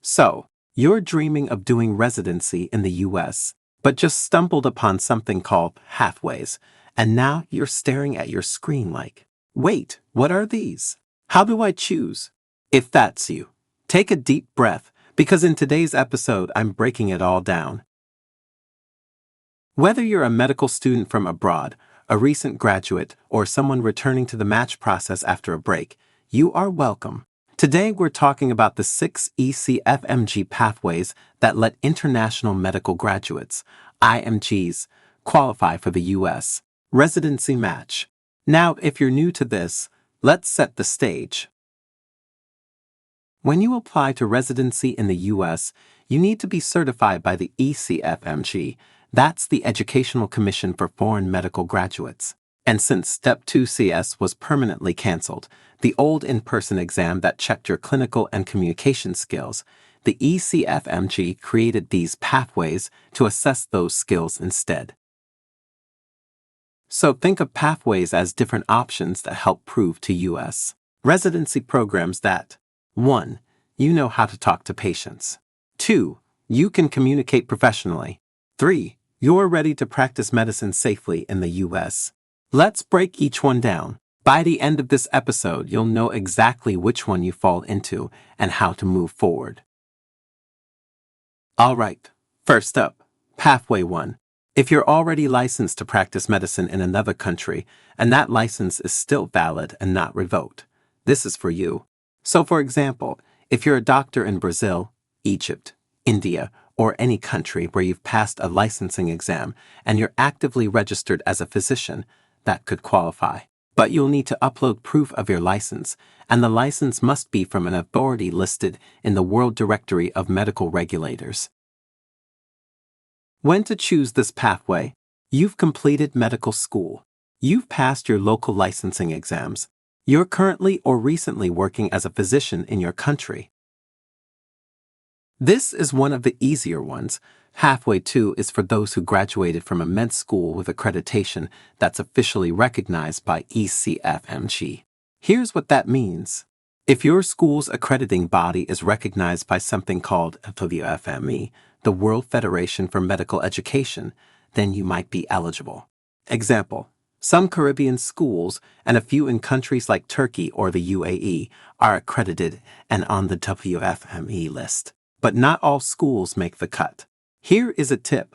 So, you're dreaming of doing residency in the US, but just stumbled upon something called Pathways, and now you're staring at your screen like, wait, what are these? How do I choose? If that's you, take a deep breath, because in today's episode I'm breaking it all down. Whether you're a medical student from abroad, a recent graduate, or someone returning to the match process after a break, you are welcome. Today we're talking about the 6 ECFMG pathways that let international medical graduates, IMGs, qualify for the US Residency Match. Now, if you're new to this, let's set the stage. When you apply to residency in the US, you need to be certified by the ECFMG. That's the Educational Commission for Foreign Medical Graduates. And since Step 2 CS was permanently canceled, the old in-person exam that checked your clinical and communication skills, the ECFMG created these pathways to assess those skills instead. So think of pathways as different options that help prove to US residency programs that 1. You know how to talk to patients. 2. You can communicate professionally. 3. You're ready to practice medicine safely in the US. Let's break each one down. By the end of this episode, you'll know exactly which one you fall into and how to move forward. Alright, first up, Pathway 1. If you're already licensed to practice medicine in another country, and that license is still valid and not revoked, this is for you. So for example, if you're a doctor in Brazil, Egypt, India, or any country where you've passed a licensing exam and you're actively registered as a physician, that could qualify. But you'll need to upload proof of your license, and the license must be from an authority listed in the World Directory of Medical Regulators. When to choose this pathway? You've completed medical school. You've passed your local licensing exams. You're currently or recently working as a physician in your country. This is one of the easier ones. Pathway 2 is for those who graduated from a med school with accreditation that's officially recognized by ECFMG. Here's what that means. If your school's accrediting body is recognized by something called WFME, the World Federation for Medical Education, then you might be eligible. Example, some Caribbean schools and a few in countries like Turkey or the UAE are accredited and on the WFME list. But not all schools make the cut. Here is a tip.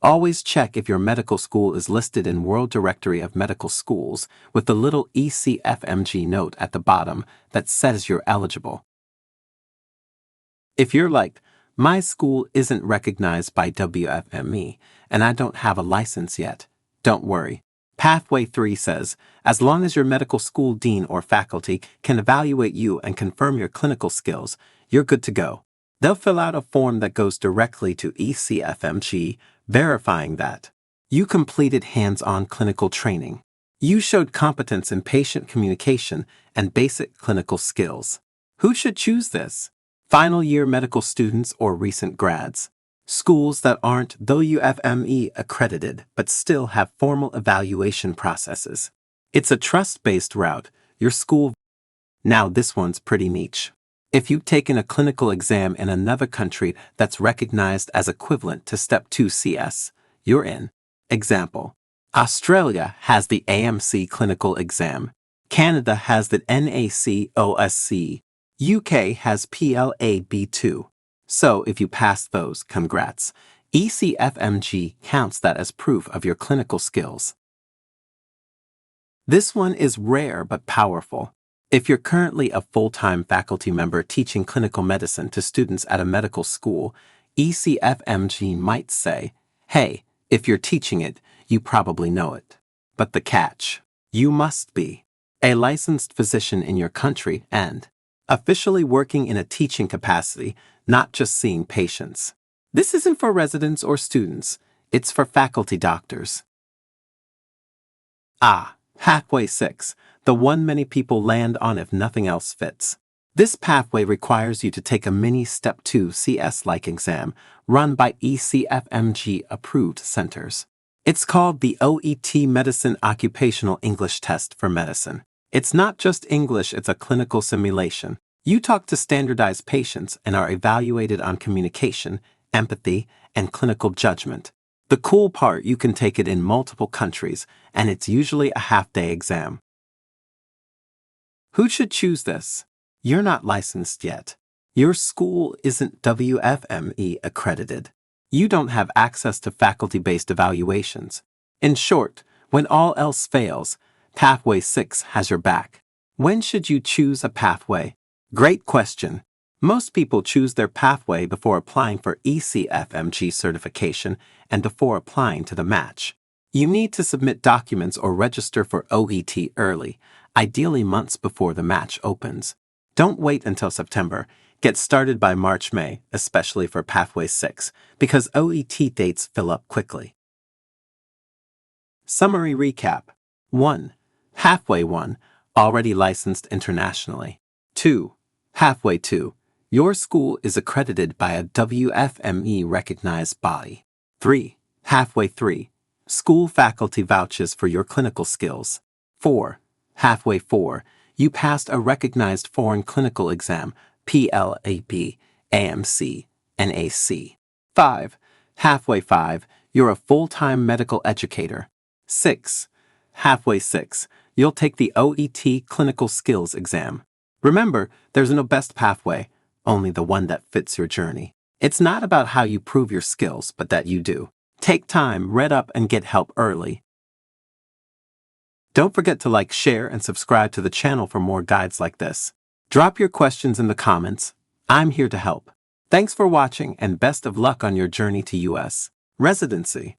Always check if your medical school is listed in World Directory of Medical Schools with the little ECFMG note at the bottom that says you're eligible. If you're like, my school isn't recognized by WFME and I don't have a license yet, don't worry. Pathway 3 says, as long as your medical school dean or faculty can evaluate you and confirm your clinical skills, you're good to go. They'll fill out a form that goes directly to ECFMG, verifying that you completed hands-on clinical training. You showed competence in patient communication and basic clinical skills. Who should choose this? Final year medical students or recent grads. Schools that aren't WFME accredited but still have formal evaluation processes. It's a trust-based route. Your school. Now this one's pretty niche. If you've taken a clinical exam in another country that's recognized as equivalent to Step 2 CS, you're in. Example, Australia has the AMC clinical exam. Canada has the NACOSC. UK has PLAB2. So if you pass those, congrats. ECFMG counts that as proof of your clinical skills. This one is rare but powerful. If you're currently a full-time faculty member teaching clinical medicine to students at a medical school, ECFMG might say, hey, if you're teaching it, you probably know it. But the catch, you must be a licensed physician in your country and officially working in a teaching capacity, not just seeing patients. This isn't for residents or students, it's for faculty doctors. Pathway 6, the one many people land on if nothing else fits. This pathway requires you to take a mini Step 2 CS-like exam run by ECFMG-approved centers. It's called the OET Medicine Occupational English Test for Medicine. It's not just English, it's a clinical simulation. You talk to standardized patients and are evaluated on communication, empathy, and clinical judgment. The cool part, you can take it in multiple countries, and it's usually a half-day exam. Who should choose this? You're not licensed yet. Your school isn't WFME accredited. You don't have access to faculty-based evaluations. In short, when all else fails, Pathway 6 has your back. When should you choose a pathway? Great question. Most people choose their pathway before applying for ECFMG certification and before applying to the match. You need to submit documents or register for OET early, ideally months before the match opens. Don't wait until September. Get started by March-May, especially for Pathway 6, because OET dates fill up quickly. Summary recap. 1. Pathway 1, already licensed internationally. 2. Pathway 2, your school is accredited by a WFME recognized body. 3. Pathway 3, school faculty vouches for your clinical skills. 4. Pathway 4, you passed a recognized foreign clinical exam, PLAB, AMC, NAC. 5. Pathway 5, you're a full-time medical educator. 6. Pathway 6, you'll take the OET clinical skills exam. Remember, there's no best pathway, only the one that fits your journey. It's not about how you prove your skills, but that you do. Take time, read up, and get help early. Don't forget to like, share, and subscribe to the channel for more guides like this. Drop your questions in the comments. I'm here to help. Thanks for watching, and best of luck on your journey to US Residency.